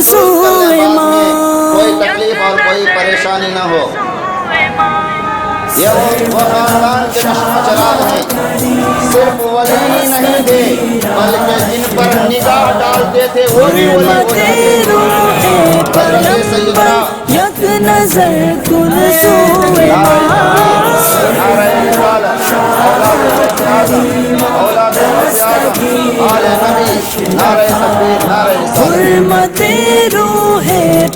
سوئے ماں، کوئی تکلیف اور کوئی پریشانی نہ ہو۔ یہ وہ خاندان کے روشن چراغ ہیں، صرف ولی نہیں تھے بلکہ جن پر نگاہ ڈالتے تھے وہ بھی ولی ہو جاتے تھے۔ حضرت سیدنا یک نظر کن سوئے ماں، نعرہ رسالت، اولاد اعظم، آل نبی، نعرہ تکبیر، نعرہ رسالت۔ حرمت روح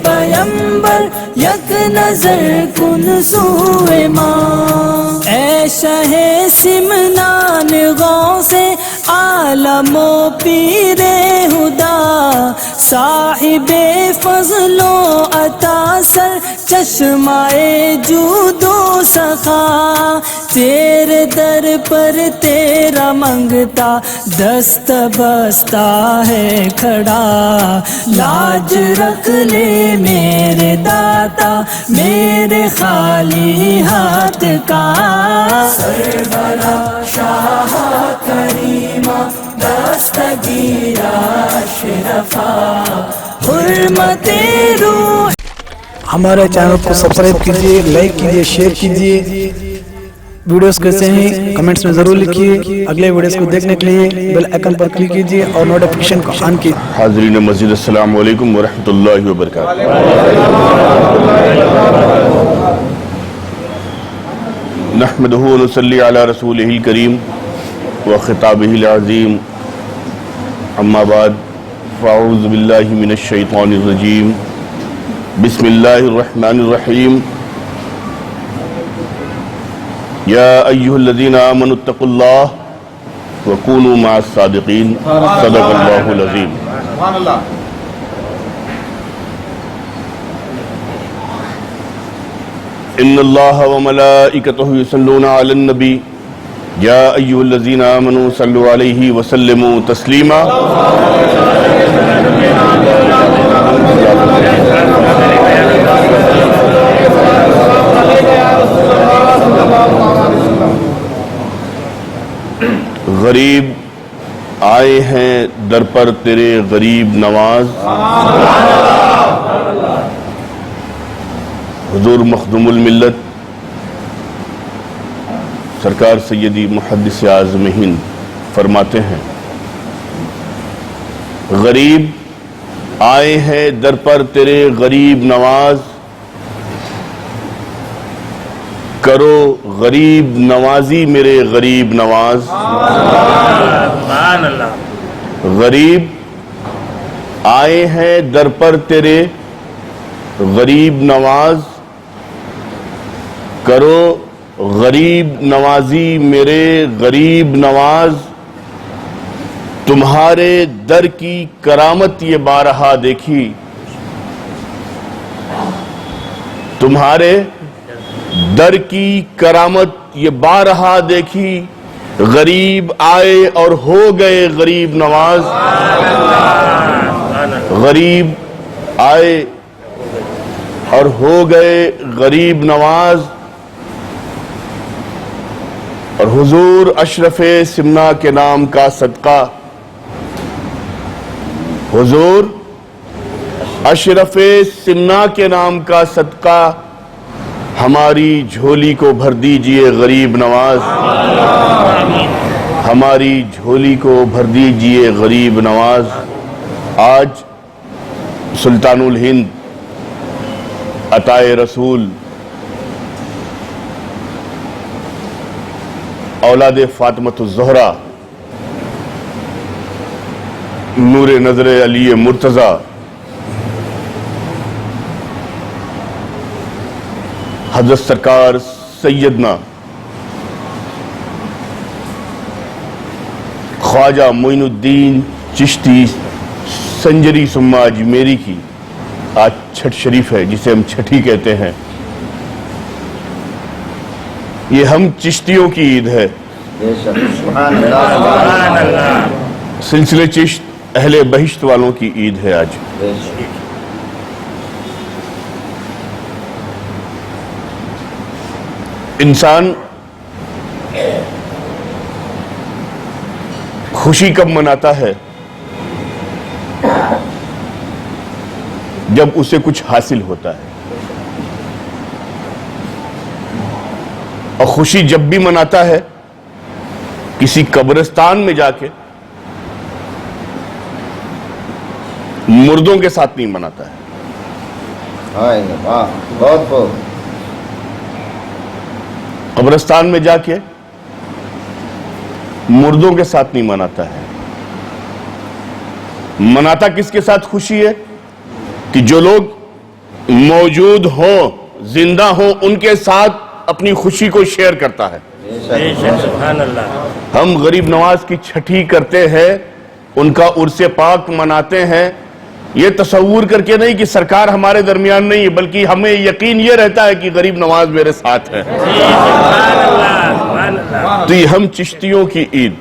پیمبر یک نظر کن سوئے ماں، اے شہ سمنان غوث عالم و پیر ہدا، صاحب فضل و عطا سر چشمہ جود و سخا، تیرے در پر تیرا منگتا دست بستہ ہے کھڑا، لاج رکھ لے میرے داتا میرے خالی ہاتھ کا، سربراہ شاہ کریمہ دستگیر اشرفا، حرمت روح۔ ہمارے چینل کو سبسکرائب کیجئے، لائک کیجئے، شیئر کیجئے، ویڈیوز کیسے ہیں کمنٹس میں ضرور لکھیے، اگلے ویڈیوز کو دیکھنے کے لیے بیل آئیکن پر کلک کیجئے اور نوٹیفیکیشن کو آن کیجئے۔ حاضرین مسجد السلام علیکم ورحمۃ اللہ وبرکاتہ۔ نحمدہ ونصلی علی رسولہ الکریم وخطابہ العظیم، اما بعد فاعوذ باللہ من الشیطان الرجیم، بسم اللہ الرحمن الرحیم، یا ایہا الذین آمنوا اتقوا اللہ وکونوا مع الصادقین، صدق اللہ العظیم۔ ان اللہ وملائکتہ یصلون علی النبی، یا ایہا الذین آمنوا صلوا علیہ وسلموا تسلیما۔ غریب آئے ہیں در پر تیرے غریب نواز، حضور مخدوم الملت سرکار سیدی محدث اعظم ہند فرماتے ہیں، غریب آئے ہیں در پر تیرے غریب نواز، کرو غریب نوازی میرے غریب نواز۔ غریب آئے ہیں در پر تیرے غریب نواز، کرو غریب نوازی میرے غریب نواز، تمہارے در کی کرامت یہ بارہا دیکھی، تمہارے در کی کرامت یہ بارہا دیکھی، غریب آئے اور ہو گئے غریب نواز۔ غریب آئے اور ہو گئے غریب نواز، اور حضور اشرف سمنا کے نام کا صدقہ، حضور اشرف سمنا کے نام کا صدقہ، ہماری جھولی کو بھر دیجئے غریب نواز، ہماری جھولی کو بھر دیجئے غریب نواز۔ آج سلطان الہند عطائے رسول اولاد فاطمۃ الزہرا نور نظر علی مرتضی حضرت سرکار سیدنا خواجہ معین الدین چشتی سنجری ثم اجمیری کی آج چھٹ شریف ہے، جسے ہم چھٹی کہتے ہیں۔ یہ ہم چشتیوں کی عید ہے۔ سلسلے چشت اہل بہشت والوں کی عید ہے آج۔ انسان خوشی کب مناتا ہے؟ جب اسے کچھ حاصل ہوتا ہے، اور خوشی جب بھی مناتا ہے کسی قبرستان میں جا کے، مردوں کے ساتھ نہیں مناتا ہے۔ واہ، بہت خوب۔ قبرستان میں جا کے مردوں کے ساتھ نہیں مناتا ہے۔ مناتا کس کے ساتھ خوشی ہے؟ کہ جو لوگ موجود ہوں، زندہ ہوں، ان کے ساتھ اپنی خوشی کو شیئر کرتا ہے۔ سبحان اللہ۔ ہم غریب نواز کی چھٹی کرتے ہیں، ان کا عرس پاک مناتے ہیں، یہ تصور کر کے نہیں کہ سرکار ہمارے درمیان نہیں ہے، بلکہ ہمیں یقین یہ رہتا ہے کہ غریب نواز میرے ساتھ ہے۔ تو یہ ہم چشتیوں کی عید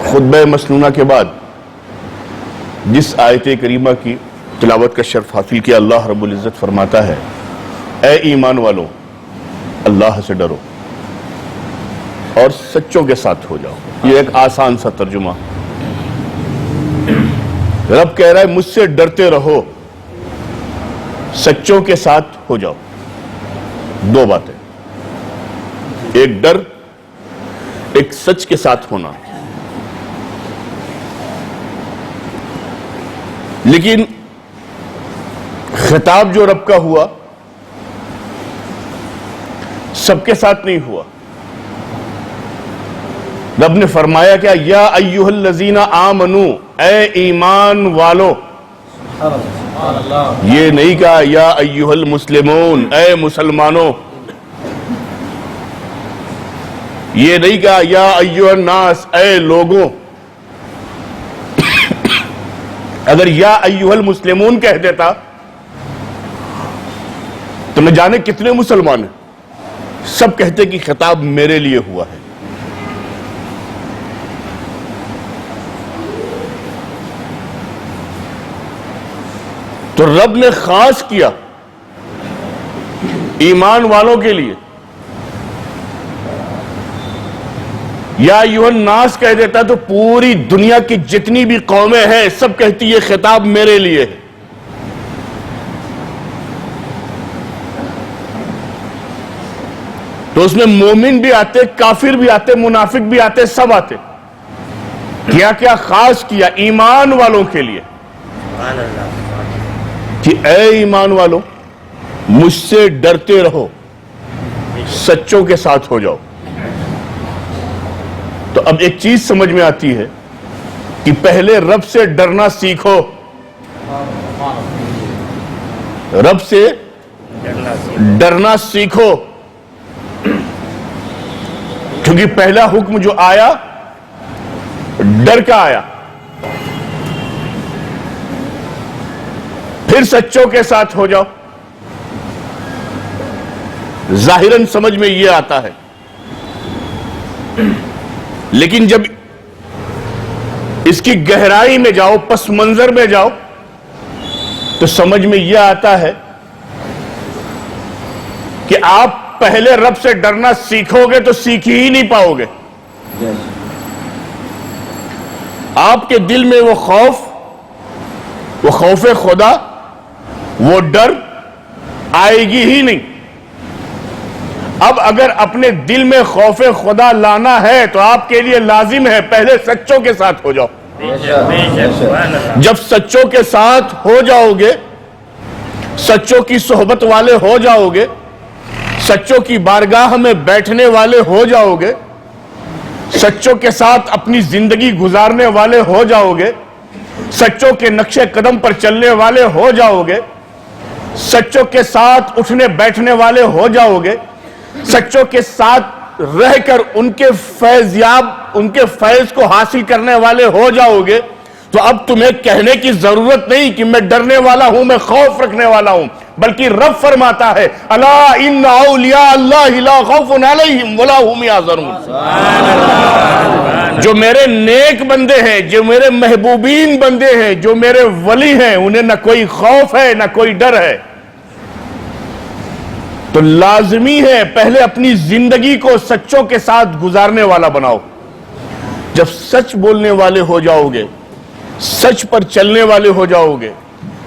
خطبہ مسنونہ کے بعد جس آیت کریمہ کی تلاوت کا شرف حاصل کیا، اللہ رب العزت فرماتا ہے، اے ایمان والوں، اللہ سے ڈرو اور سچوں کے ساتھ ہو جاؤ۔ یہ ایک آسان سا ترجمہ۔ رب کہہ رہا ہے مجھ سے ڈرتے رہو، سچوں کے ساتھ ہو جاؤ۔ دو باتیں، ایک ڈر، ایک سچ کے ساتھ ہونا۔ لیکن خطاب جو رب کا ہوا سب کے ساتھ نہیں ہوا۔ رب نے فرمایا کیا؟ یا ایھا الذین آمنو، اے ایمان والو۔ یہ نہیں کہا یا ایھا المسلمون، اے مسلمانوں۔ یہ نہیں کہا یا ایھا الناس، اے لوگوں۔ اگر یا ایھا المسلمون کہہ دیتا تو نہ جانے کتنے مسلمان ہیں، سب کہتے کہ خطاب میرے لیے ہوا ہے۔ تو رب نے خاص کیا ایمان والوں کے لیے۔ یا ایھا الناس کہہ دیتا تو پوری دنیا کی جتنی بھی قومیں ہیں سب کہتی یہ خطاب میرے لیے ہے۔ تو اس میں مومن بھی آتے، کافر بھی آتے، منافق بھی آتے، سب آتے۔ کیا کیا خاص کیا؟ ایمان والوں کے لیے کہ اے ایمان والوں مجھ سے ڈرتے رہو، سچوں کے ساتھ ہو جاؤ۔ تو اب ایک چیز سمجھ میں آتی ہے کہ پہلے رب سے ڈرنا سیکھو، رب سے ڈرنا سیکھو، کیونکہ پہلا حکم جو آیا ڈر کا آیا۔ پھر سچوں کے ساتھ ہو جاؤ۔ ظاہراً سمجھ میں یہ آتا ہے، لیکن جب اس کی گہرائی میں جاؤ، پس منظر میں جاؤ، تو سمجھ میں یہ آتا ہے کہ آپ پہلے رب سے ڈرنا سیکھو گے تو سیکھ ہی نہیں پاؤ گے۔ آپ کے دل میں وہ خوف خدا، وہ ڈر آئے گی ہی نہیں۔ اب اگر اپنے دل میں خوف خدا لانا ہے تو آپ کے لیے لازم ہے پہلے سچوں کے ساتھ ہو جاؤ۔ جب سچوں کے ساتھ ہو جاؤ گے، سچوں کی صحبت والے ہو جاؤ گے، سچوں کی بارگاہ میں بیٹھنے والے ہو جاؤ گے، سچوں کے ساتھ اپنی زندگی گزارنے والے ہو جاؤ گے، سچوں کے نقش قدم پر چلنے والے ہو جاؤ گے، سچوں کے ساتھ اٹھنے بیٹھنے والے ہو جاؤ گے، سچوں کے ساتھ رہ کر ان کے ان کے فیض کو حاصل کرنے والے ہو جاؤ گے، تو اب تمہیں کہنے کی ضرورت نہیں کہ میں ڈرنے والا ہوں، میں خوف رکھنے والا ہوں، بلکہ رب فرماتا ہے الا ان اولیاء اللہ لا خوف علیہم ولا هم یحزنون۔ جو میرے نیک بندے ہیں، جو میرے محبوبین بندے ہیں، جو میرے ولی ہیں، انہیں نہ کوئی خوف ہے نہ کوئی ڈر ہے۔ تو لازمی ہے پہلے اپنی زندگی کو سچوں کے ساتھ گزارنے والا بناؤ۔ جب سچ بولنے والے ہو جاؤ گے، سچ پر چلنے والے ہو جاؤ گے،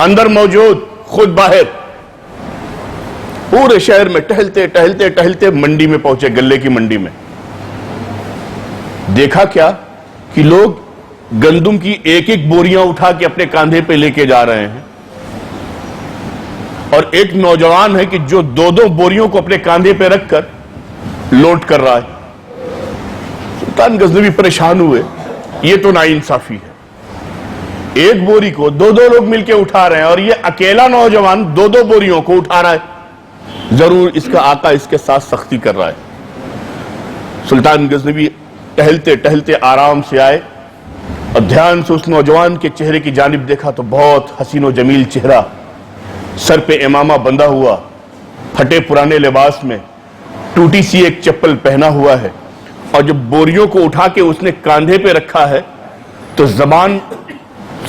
اندر موجود خود باہر. پورے شہر میں ٹہلتے ٹہلتے ٹہلتے منڈی میں پہنچے, گلے کی منڈی میں. دیکھا کیا کہ لوگ گندم کی ایک ایک بوریاں اٹھا کے اپنے کاندھے پہ لے کے جا رہے ہیں, اور ایک نوجوان ہے کہ جو دو دو بوریوں کو اپنے کاندھے پہ رکھ کر لوٹ کر رہا ہے. سلطان غزنوی پریشان ہوئے, یہ تو ناانصافی ہے, ایک بوری کو دو دو لوگ مل کے اٹھا رہے ہیں اور یہ اکیلا نوجوان دو دو بوریوں کو اٹھا رہا ہے, ضرور اس کا آقا اس کے ساتھ سختی کر رہا ہے. سلطان غزنوی ٹہلتے ٹہلتے آرام سے آئے اور دھیان سے اس نوجوان کے چہرے کی جانب دیکھا تو بہت حسین و جمیل چہرہ, سر پہ امامہ بندھا ہوا, پھٹے پرانے لباس میں, ٹوٹی سی ایک چپل پہنا ہوا ہے, اور جب بوریوں کو اٹھا کے اس نے کاندھے پہ رکھا ہے تو زبان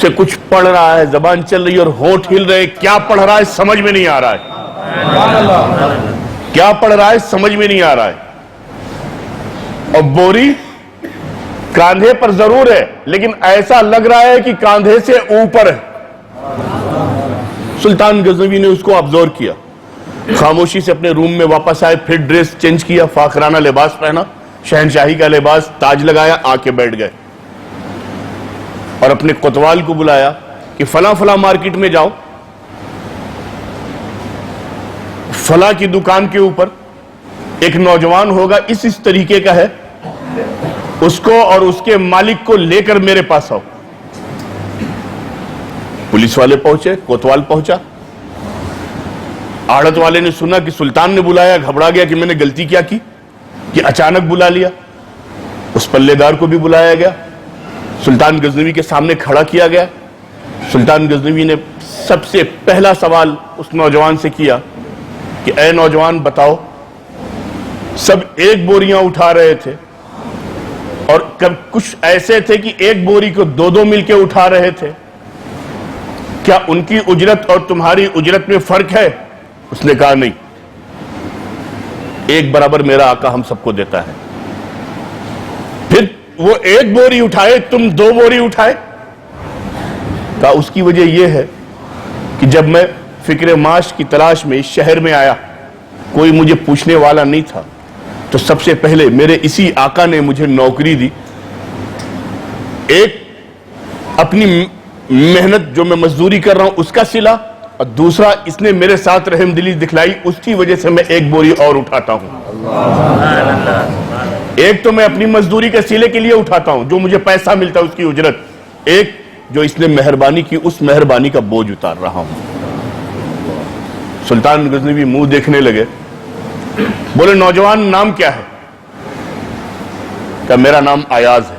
سے کچھ پڑھ رہا ہے, زبان چل رہی ہے اور ہونٹ ہل رہے. کیا پڑھ رہا ہے سمجھ میں نہیں آ رہا ہے, کیا پڑھ رہا ہے سمجھ میں نہیں آ رہا ہے. اور بوری کاندھے پر ضرور ہے لیکن ایسا لگ رہا ہے کہ کاندھے سے اوپر ہے. سلطان غزنوی نے اس کو ابزور کیا, خاموشی سے اپنے روم میں واپس آئے, پھر ڈریس چینج کیا, فاخرانہ لباس پہنا, شہنشاہی کا لباس, تاج لگایا, آ کے بیٹھ گئے اور اپنے کوتوال کو بلایا کہ فلاں فلاں مارکیٹ میں جاؤ, فلاں کی دکان کے اوپر ایک نوجوان ہوگا اس طریقے کا ہے, اس کو اور اس کے مالک کو لے کر میرے پاس آؤ. پولیس والے پہنچے, کوتوال پہنچا. آڑت والے نے سنا کہ سلطان نے بلایا, گھبرا گیا کہ میں نے غلطی کیا کی کہ اچانک بلا لیا. اس پلے دار کو بھی بلایا گیا, سلطان غزنوی کے سامنے کھڑا کیا گیا. سلطان غزنوی نے سب سے پہلا سوال اس نوجوان سے کیا کہ اے نوجوان بتاؤ, سب ایک بوریاں اٹھا رہے تھے اور کچھ ایسے تھے کہ ایک بوری کو دو دو مل کے اٹھا رہے تھے, کیا ان کی اجرت اور تمہاری اجرت میں فرق ہے؟ اس نے کہا نہیں, ایک برابر میرا آقا ہم سب کو دیتا ہے. پھر وہ ایک بوری اٹھائے, تم دو بوری اٹھائے. کہا اس کی وجہ یہ ہے کہ جب میں فکر معاش کی تلاش میں اس شہر میں آیا, کوئی مجھے پوچھنے والا نہیں تھا, تو سب سے پہلے میرے اسی آقا نے مجھے نوکری دی. ایک اپنی محنت جو میں مزدوری کر رہا ہوں اس کا صلہ, اور دوسرا اس نے میرے ساتھ رحم دلی دکھلائی, اس کی وجہ سے میں ایک بوری اور اٹھاتا ہوں. ایک تو میں اپنی مزدوری کے صلے کے لیے اٹھاتا ہوں, جو مجھے پیسہ ملتا ہے اس کی اجرت, ایک جو اس نے مہربانی کی اس مہربانی کا بوجھ اتار رہا ہوں. سلطان غزنوی منہ دیکھنے لگے, بولے نوجوان نام کیا ہے؟ کہا میرا نام ایاز ہے.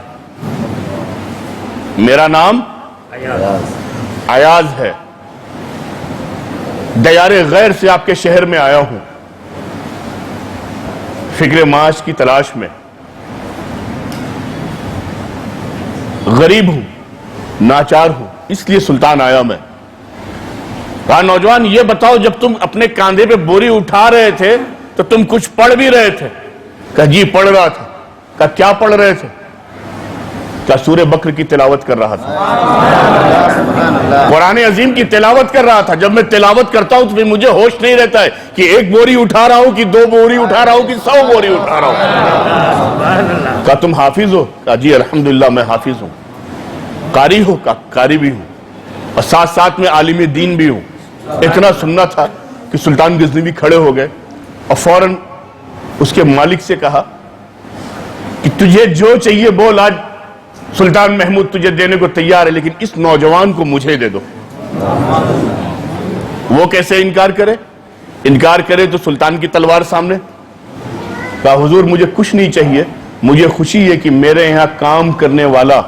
میرا نام ایاز ہے, دیار غیر سے آپ کے شہر میں آیا ہوں, فکر معاش کی تلاش میں, غریب ہوں, ناچار ہوں, اس لیے سلطان آیا میں. کہا نوجوان یہ بتاؤ, جب تم اپنے کاندھے پہ بوری اٹھا رہے تھے تو تم کچھ پڑھ بھی رہے تھے؟ کہا جی پڑھ رہا تھا. کہا کیا پڑھ رہے تھے؟ کہا سورہ بقرہ کی تلاوت کر رہا تھا, قرآن عظیم کی تلاوت کر رہا تھا. جب میں تلاوت کرتا ہوں تو پھر مجھے ہوش نہیں رہتا ہے کہ ایک بوری اٹھا رہا ہوں کہ دو بوری اٹھا رہا ہوں کہ 100 بوری اٹھا رہا ہوں. کہا تم حافظ ہو؟ کہا جی الحمدللہ میں حافظ ہوں. قاری ہو؟ کہا قاری بھی ہوں, اور ساتھ ساتھ میں عالم دین بھی ہوں. اتنا سننا تھا کہ سلطان غزنوی کھڑے ہو گئے اور فوراً اس کے مالک سے کہا کہ تجھے جو چاہیے بول, آج سلطان محمود تجھے دینے کو تیار ہے, لیکن اس نوجوان کو مجھے دے دو. وہ کیسے انکار کرے؟ انکار کرے تو سلطان کی تلوار سامنے. کہا حضور مجھے کچھ نہیں چاہیے, مجھے خوشی ہے کہ میرے یہاں کام کرنے والا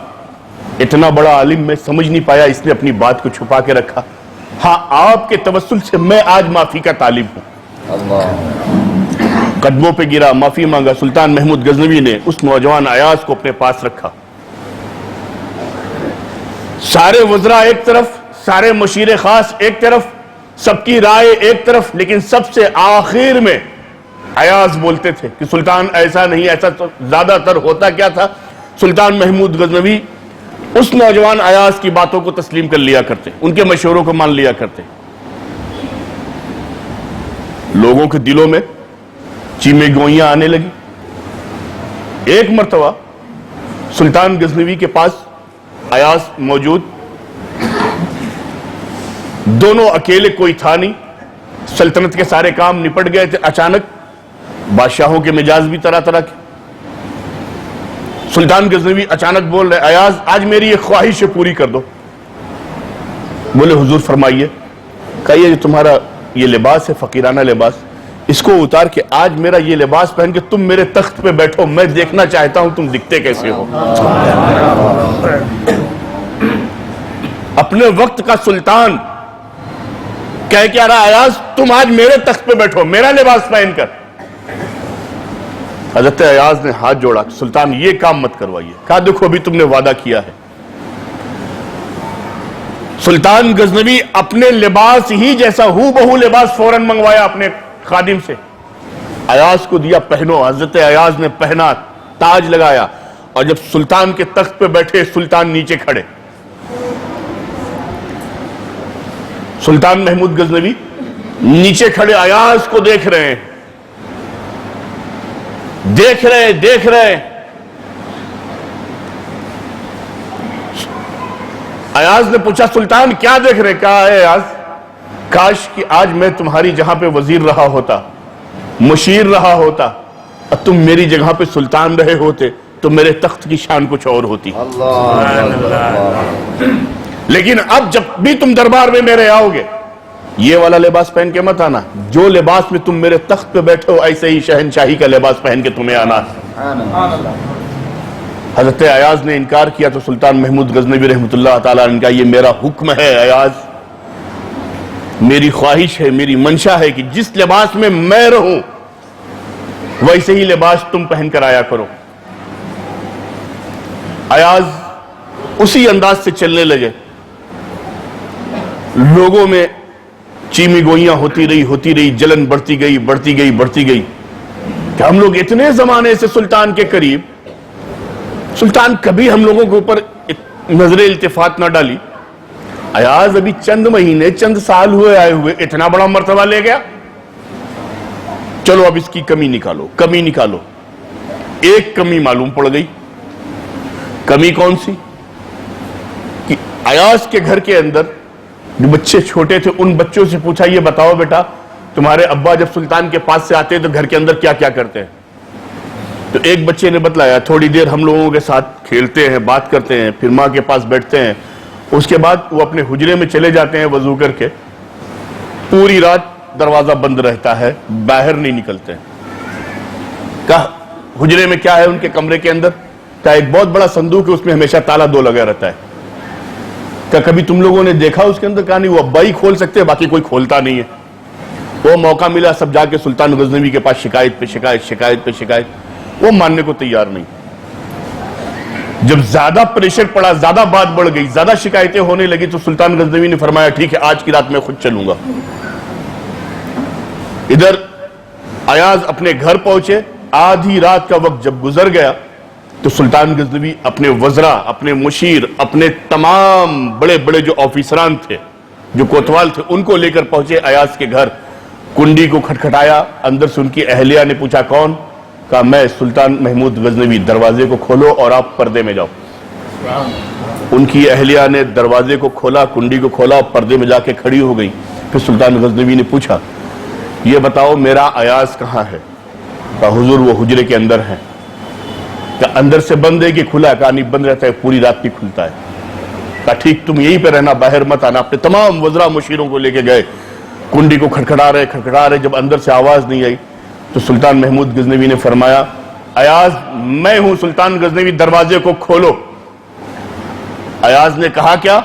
اتنا بڑا عالم میں سمجھ نہیں پایا, اس نے اپنی بات کو چھپا کے رکھا. ہاں آپ کے توسل سے میں آج معافی کا طالب ہوں. قدموں پہ گرا, معافی مانگا. سلطان محمود غزنوی نے اس نوجوان ایاز کو اپنے پاس رکھا. سارے وزراء ایک طرف, سارے مشیر خاص ایک طرف, سب کی رائے ایک طرف, لیکن سب سے آخر میں ایاز بولتے تھے کہ سلطان ایسا نہیں, ایسا تو زیادہ تر ہوتا کیا تھا, سلطان محمود غزنوی اس نوجوان ایاز کی باتوں کو تسلیم کر لیا کرتے، ان کے مشوروں کو مان لیا کرتے۔ لوگوں کے دلوں میں چیمے گوئیاں آنے لگی۔ ایک مرتبہ سلطان غزنوی کے پاس ایاز موجود، دونوں اکیلے، کوئی تھا نہیں، سلطنت کے سارے کام نپٹ گئے تھے۔ اچانک بادشاہوں کے مزاج بھی طرح طرح کے، سلطان غزنوی اچانک بول رہے، ایاز آج میری یہ خواہش پوری کر دو۔ بولے حضور فرمائیے۔ کہا یہ جو تمہارا یہ لباس ہے، فقیرانہ لباس، اس کو اتار کے آج میرا یہ لباس پہن کے تم میرے تخت پہ بیٹھو، میں دیکھنا چاہتا ہوں تم دکھتے کیسے ہو۔ اپنے وقت کا سلطان کہہ کیا رہا، ایاز تم آج میرے تخت پہ بیٹھو میرا لباس پہن کر۔ حضرت ایاز نے ہاتھ جوڑا، سلطان یہ کام مت کروائیے۔ کہا دیکھو ابھی تم نے وعدہ کیا ہے۔ سلطان غزنوی اپنے لباس ہی جیسا ہو بہو لباس فوراً منگوایا اپنے خادم سے، ایاز کو دیا، پہنو۔ حضرت ایاز نے پہنا، تاج لگایا، اور جب سلطان کے تخت پہ بیٹھے سلطان نیچے کھڑے۔ سلطان محمود غزنوی نیچے کھڑے ایاز کو دیکھ رہے ہیں، دیکھ رہے۔ ایاز نے پوچھا سلطان کیا دیکھ رہے؟ کہا ہے ایاز کاش کہ آج میں تمہاری جگہ پہ وزیر رہا ہوتا، مشیر رہا ہوتا، اور تم میری جگہ پہ سلطان رہے ہوتے تو میرے تخت کی شان کچھ اور ہوتی۔ لیکن اب جب بھی تم دربار میں میرے آؤ گے یہ والا لباس پہن کے مت آنا، جو لباس میں تم میرے تخت پہ بیٹھے ہو ایسے ہی شہنشاہی کا لباس پہن کے تمہیں آنا۔ حضرت ایاز نے انکار کیا تو سلطان محمود غزنوی رحمۃ اللہ تعالیٰ نے کہا یہ میرا حکم ہے ایاز، میری خواہش ہے، میری منشا ہے کہ جس لباس میں میں رہوں ویسے ہی لباس تم پہن کر آیا کرو۔ ایاز اسی انداز سے چلنے لگے۔ لوگوں میں چیمی گوئیاں ہوتی رہی، جلن بڑھتی گئی کہ ہم لوگ اتنے زمانے سے سلطان کے قریب، سلطان کبھی ہم لوگوں کے اوپر نظر التفات نہ ڈالی، ایاز ابھی چند مہینے چند سال ہوئے آئے ہوئے اتنا بڑا مرتبہ لے گیا، چلو اب اس کی کمی نکالو۔ ایک کمی معلوم پڑ گئی۔ کمی کون سی؟ کہ ایاز کے گھر کے اندر جو بچے چھوٹے تھے ان بچوں سے پوچھا یہ بتاؤ بیٹا تمہارے ابا جب سلطان کے پاس سے آتے تو گھر کے اندر کیا کیا کرتے ہیں؟ تو ایک بچے نے بتلایا تھوڑی دیر ہم لوگوں کے ساتھ کھیلتے ہیں، بات کرتے ہیں، پھر ماں کے پاس بیٹھتے ہیں، اس کے بعد وہ اپنے حجرے میں چلے جاتے ہیں وضو کر کے، پوری رات دروازہ بند رہتا ہے، باہر نہیں نکلتے ہیں۔ کہا حجرے میں کیا ہے ان کے کمرے کے اندر؟ کہا ایک بہت بڑا صندوق ہے، اس میں ہمیشہ تالا دو لگا رہتا ہے۔ کہا کبھی تم لوگوں نے دیکھا اس کے اندر؟ کہا نہیں، وہ ابا ہی کھول سکتے ہیں، باقی کوئی کھولتا نہیں ہے۔ وہ موقع ملا سب جا کے سلطان غزنوی کے پاس شکایت پہ شکایت، وہ ماننے کو تیار نہیں۔ جب زیادہ پریشر پڑا، زیادہ بات بڑھ گئی، زیادہ شکایتیں ہونے لگی تو سلطان غزنوی نے فرمایا ٹھیک ہے آج کی رات میں خود چلوں گا۔ ادھر ایاز اپنے گھر پہنچے، آدھی رات کا وقت جب گزر گیا تو سلطان غزنوی اپنے وزراء، اپنے مشیر، اپنے تمام بڑے بڑے جو آفیسران تھے، جو کوتوال تھے، ان کو لے کر پہنچے ایاز کے گھر۔ کنڈی کو کھٹکھٹایا، اندر سے ان کی اہلیہ نے پوچھا کون؟ کہا میں سلطان محمود غزنوی، دروازے کو کھولو اور آپ پردے میں جاؤ۔ ان کی اہلیہ نے دروازے کو کھولا، کنڈی کو کھولا اور پردے میں جا کے کھڑی ہو گئی۔ پھر سلطان غزنوی نے پوچھا یہ بتاؤ میرا ایاز کہاں ہے؟ کہا حضور وہ حجرے کے اندر ہے۔ کہا اندر سے بند ہے کہ کھلا؟ کہا نہیں بند رہتا ہے، پوری رات بھی کھلتا ہے۔ کہا ٹھیک تم یہیں پہ رہنا، باہر مت آنا۔ اپنے تمام وزراء مشیروں کو لے کے گئے، کنڈی کو کھٹکھٹا رہے، جب اندر سے آواز نہیں آئی تو سلطان محمود غزنوی نے فرمایا ایاز میں ہوں سلطان غزنوی، دروازے کو کھولو۔ ایاز نے کہا کیا؟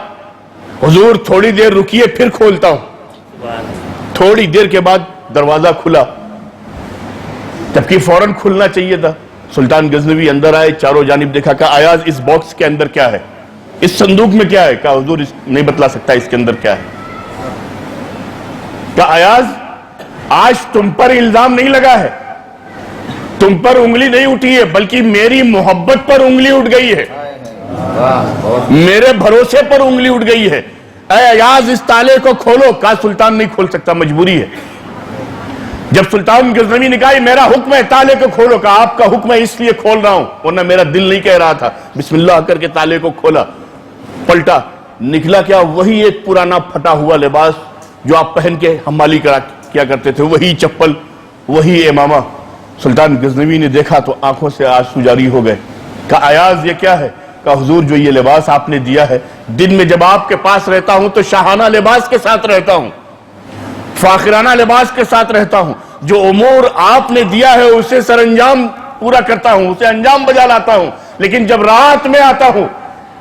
حضور تھوڑی دیر رکیے پھر کھولتا ہوں۔ تھوڑی دیر کے بعد دروازہ کھلا، جبکہ فوراً کھلنا چاہیے تھا۔ سلطان غزنوی اندر آئے، چاروں جانب دیکھا، کہا ایاز اس باکس کے اندر کیا ہے؟ اس صندوق میں کیا ہے؟ کہا حضور نہیں بتلا سکتا اس کے اندر کیا ہے۔ کہا ایاز آج تم پر الزام نہیں لگا ہے، تم پر انگلی نہیں اٹھی ہے، بلکہ میری محبت پر انگلی اٹھ گئی ہے۔ میرے بھروسے پر انگلی اٹھ گئی ہے، اے ایاز اس تالے کو کھولو، کہا سلطان نہیں کھول سکتا، مجبوری ہے۔ جب سلطان غزنوی نے کہا میرا حکم ہے تالے کو کھولو، کہا آپ کا حکم ہے اس لیے کھول رہا ہوں، ورنہ میرا دل نہیں کہہ رہا تھا۔ بسم اللہ کر کے تالے کو کھولا، پلٹا، نکلا کیا؟ وہی ایک پرانا پھٹا ہوا لباس جو آپ پہن کے حمالی کیا کرتے تھے، وہی چپل، وہی امامہ۔ سلطان غزنوی نے دیکھا تو آنکھوں سے آنسو جاری ہو گئے۔ کہا ایاز یہ کیا ہے؟ کہا حضور جو یہ لباس آپ نے دیا ہے، دن میں جب آپ کے پاس رہتا ہوں تو شاہانہ لباس کے ساتھ رہتا ہوں، فاخرانہ لباس کے ساتھ رہتا ہوں، جو امور آپ نے دیا ہے اسے سر انجام پورا کرتا ہوں، اسے انجام بجا لاتا ہوں، لیکن جب رات میں آتا ہوں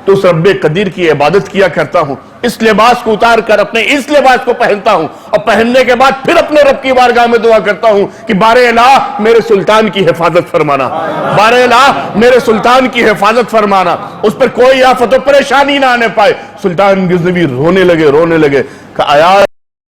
تو اس رب قدیر کی عبادت کیا کرتا ہوں۔ اس لباس کو اتار کر اپنے اس لباس کو پہنتا ہوں، اور پہننے کے بعد پھر اپنے رب کی بارگاہ میں دعا کرتا ہوں کہ بار الہ میرے سلطان کی حفاظت فرمانا، بار الہ میرے سلطان کی حفاظت فرمانا، اس پر کوئی آفت و پریشانی نہ آنے پائے۔ سلطان غزنوی رونے لگے کہ آیا